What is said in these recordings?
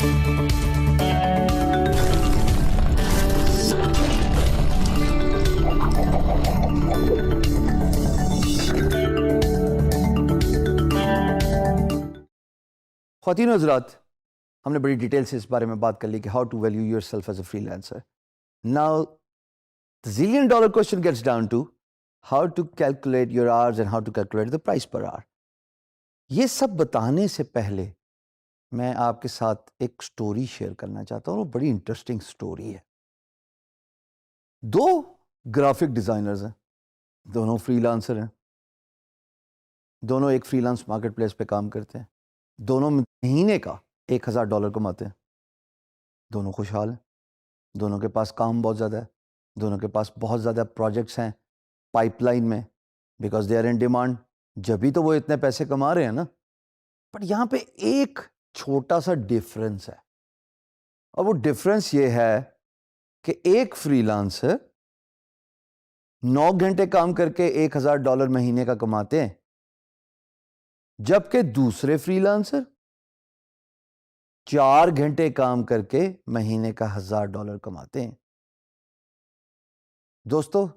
ख़वातीन और हज़रात, हमने बड़ी डिटेल से इस बारे में बात कर ली कि how to value yourself as a freelancer. Now the $1 zillion question gets down to how to calculate your hours and how to calculate the price per hour. ये सब बताने से पहले मैं आपके साथ एक स्टोरी शेयर करना चाहता हूँ. बड़ी इंटरेस्टिंग स्टोरी है. दो ग्राफिक डिज़ाइनर्स हैं, दोनों फ्रीलांसर हैं, दोनों एक फ्रीलांस मार्केट प्लेस पे काम करते हैं, दोनों महीने का $1000 कमाते हैं, दोनों खुशहाल हैं, दोनों के पास काम बहुत ज़्यादा है, दोनों के पास बहुत ज़्यादा प्रोजेक्ट्स हैं पाइपलाइन में, because they are in demand. जब भी तो वो इतने पैसे कमा रहे हैं ना. बट यहाँ पे एक छोटा सा डिफरेंस है, और वो डिफरेंस ये है कि एक फ्रीलांसर 9 घंटे काम करके $1000 महीने का कमाते हैं, जबकि दूसरे फ्रीलांसर 4 घंटे काम करके महीने का $1000 कमाते हैं. दोस्तों,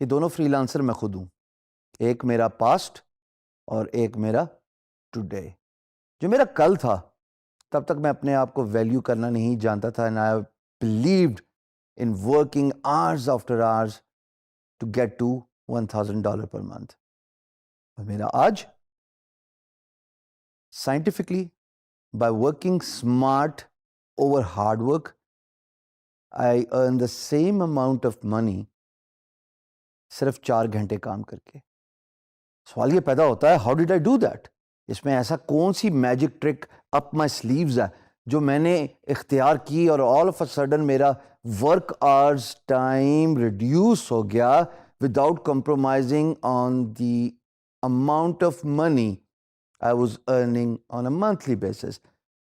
ये दोनों फ्रीलांसर मैं खुद हूं. एक मेरा पास्ट और एक मेरा टुडे. जो मेरा कल था, तब तक मैं अपने आप को वैल्यू करना नहीं जानता था, and I believed in working hours after hours to get to $1000 per month. और मेरा आज scientifically, by working smart over hard work, I earn the same amount of money सिर्फ 4 घंटे काम करके. सवाल ये पैदा होता है, how did I do that? इसमें ऐसा कौन सी magic trick up my sleeves है जो मैंने इख्तियार की और ऑल ऑफ अ सडन मेरा वर्क आवर्स टाइम रिड्यूस हो गया without compromising on the amount of money I was earning on a monthly basis.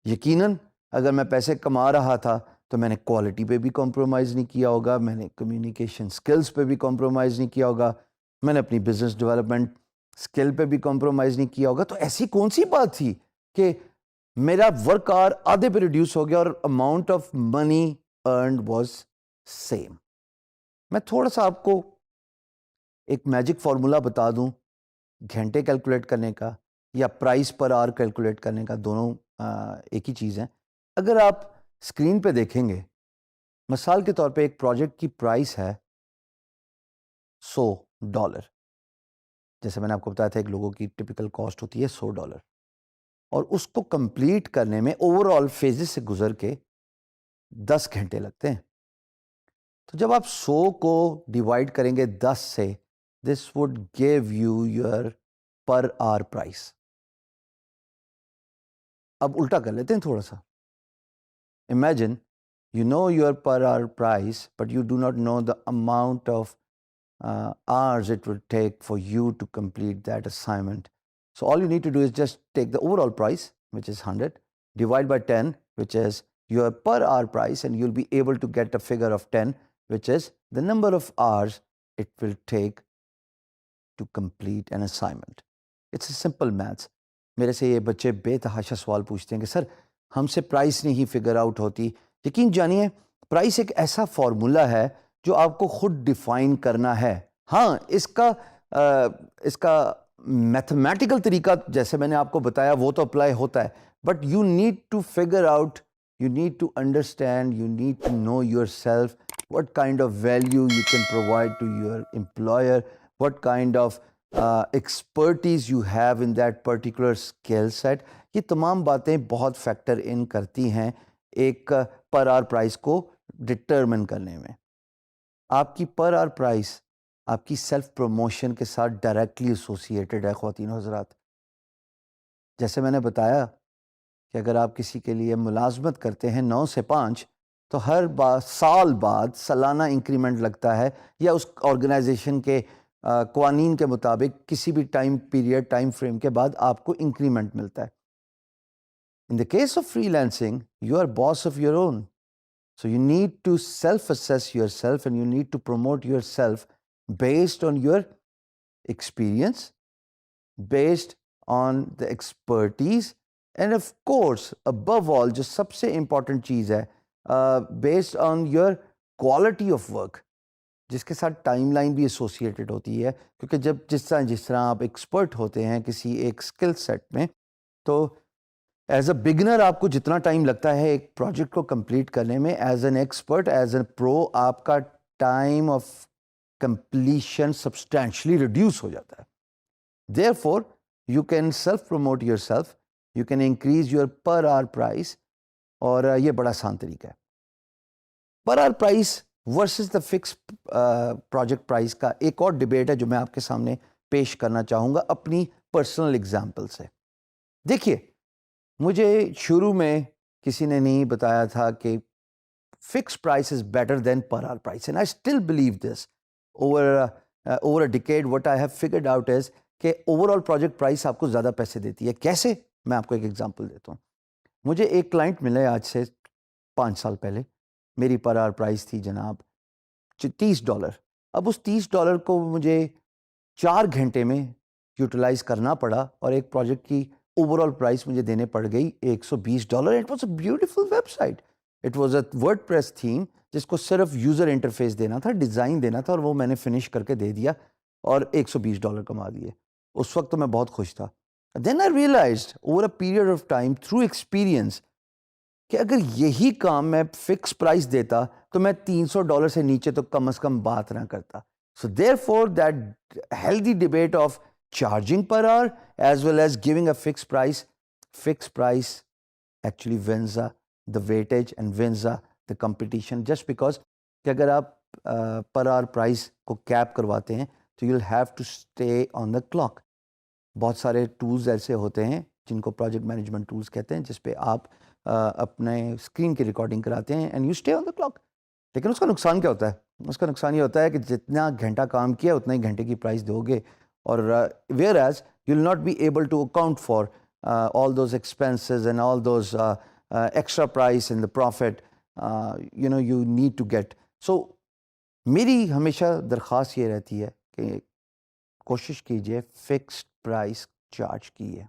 यकीनन अगर मैं पैसे कमा रहा था तो मैंने क्वालिटी पे भी कॉम्प्रोमाइज़ नहीं किया होगा, मैंने कम्युनिकेशन स्किल्स पे भी कॉम्प्रोमाइज़ नहीं किया होगा, मैंने अपनी बिजनेस डेवलपमेंट स्किल पे भी कॉम्प्रोमाइज़ नहीं किया होगा. तो ऐसी कौन सी बात थी कि मेरा वर्क आवर आधे पे रिड्यूस हो गया और amount of money earned was same? मैं थोड़ा सा आपको एक मैजिक फार्मूला बता दूं घंटे कैलकुलेट करने का या प्राइस पर आवर कैलकुलेट करने का. दोनों एक ही चीज़ है. अगर आप स्क्रीन पे देखेंगे, मिसाल के तौर पे एक प्रोजेक्ट की प्राइस है $100. जैसे मैंने आपको बताया था, एक लोगों की टिपिकल कॉस्ट होती है $100, और उसको कंप्लीट करने में ओवरऑल फेजेस से गुजर के 10 घंटे लगते हैं. तो जब आप 100 को डिवाइड करेंगे 10 से, this would give you your per hour price. अब उल्टा कर लेते हैं थोड़ा सा. Imagine you know your per hour price, but you do not know the amount of hours it will take for you to complete that assignment. So all you need to do is just take the overall price, which is 100, divide by 10, which is your per hour price, and you'll be able to get a figure of 10, which is the number of hours it will take to complete an assignment. It's a simple maths. मेरे से ये बच्चे बेतहाशा सवाल पूछते हैं कि sir, हमसे प्राइस नहीं फिगर आउट होती. यकीन जानिए, प्राइस एक ऐसा फार्मूला है जो आपको खुद डिफाइन करना है. हाँ, इसका मैथमेटिकल तरीका जैसे मैंने आपको बताया वो तो अप्लाई होता है, but you need to figure out, you need to understand, you need to know yourself, what kind of value you can provide to your employer, what kind of expertise you have in that particular skill set. ये तमाम बातें बहुत factor in करती हैं एक पर hour price को determine करने में. आपकी पर आवर प्राइस आपकी सेल्फ प्रमोशन के साथ डायरेक्टली एसोसिएटेड है ख़वातीन और हज़रात. जैसे मैंने बताया कि अगर आप किसी के लिए मुलाजमत करते हैं 9 से 5, तो हर साल बाद सालाना इंक्रीमेंट लगता है, या उस ऑर्गेनाइजेशन के क़वानीन के मुताबिक किसी भी टाइम पीरियड, टाइम फ्रेम के बाद आपको इंक्रीमेंट मिलता है. In the case of freelancing, you are boss of your own. So you need to self-assess yourself, and you need to promote yourself based on your experience, based on the expertise end of course above all जो सबसे important चीज़ है, based on your quality of work, जिसके साथ timeline भी associated होती है, क्योंकि जब जिस तरह आप एक्सपर्ट होते हैं किसी एक स्किल सेट में, तो एज अ बिगिनर आपको जितना टाइम लगता है एक प्रोजेक्ट को कंप्लीट करने में, as an expert, as an pro, आपका time of completion substantially reduce हो जाता है. Therefore you can self promote yourself, you can increase your per hour price, और ये बड़ा आसान तरीका है. Per hour price versus the fix project price का एक और डिबेट है जो मैं आपके सामने पेश करना चाहूँगा अपनी पर्सनल एग्जांपल से. देखिए, मुझे शुरू में किसी ने नहीं बताया था कि fix price is better than पर hour price, and I still believe this. Over a decade what I have figured out is कि ओवरऑल प्रोजेक्ट प्राइस आपको ज़्यादा पैसे देती है. कैसे? मैं आपको एक एग्जांपल देता हूँ. मुझे एक क्लाइंट मिले आज से 5 साल पहले. मेरी पर आवर प्राइस थी जनाब $30. अब उस $30 को मुझे 4 घंटे में यूटिलाइज करना पड़ा, और एक प्रोजेक्ट की ओवरऑल प्राइस मुझे देने पड़ गई $120. It was a beautiful website. It was a WordPress theme जिसको सिर्फ यूज़र इंटरफेस देना था, डिज़ाइन देना था, और वो मैंने फिनिश करके दे दिया और $120 कमा दिए. उस वक्त तो मैं बहुत खुश था. Then I realized over a period of time through experience कि अगर यही काम मैं फिक्स प्राइस देता तो मैं $300 से नीचे तो कम से कम बात ना करता. So therefore that healthy debate of charging per hour as well as giving a fixed price actually wins the weightage and wins the competition, just because कि अगर आप पर आवर प्राइस को कैप करवाते हैं तो you'll have to stay on the clock. बहुत सारे टूल्स ऐसे होते हैं जिनको प्रोजेक्ट मैनेजमेंट टूल्स कहते हैं, जिस पे आप अपने स्क्रीन की रिकॉर्डिंग कराते हैं and you stay on the clock. लेकिन उसका नुकसान क्या होता है? उसका नुकसान ये होता है कि जितना घंटा काम किया उतना ही घंटे की प्राइस दोगे, और whereas you will not be able to account for all those expenses and all those extra price in the profit you need to get. So मेरी हमेशा दरख्वास्त ये रहती है कि कोशिश कीजिए फिक्स्ड प्राइस चार्ज कीजिए.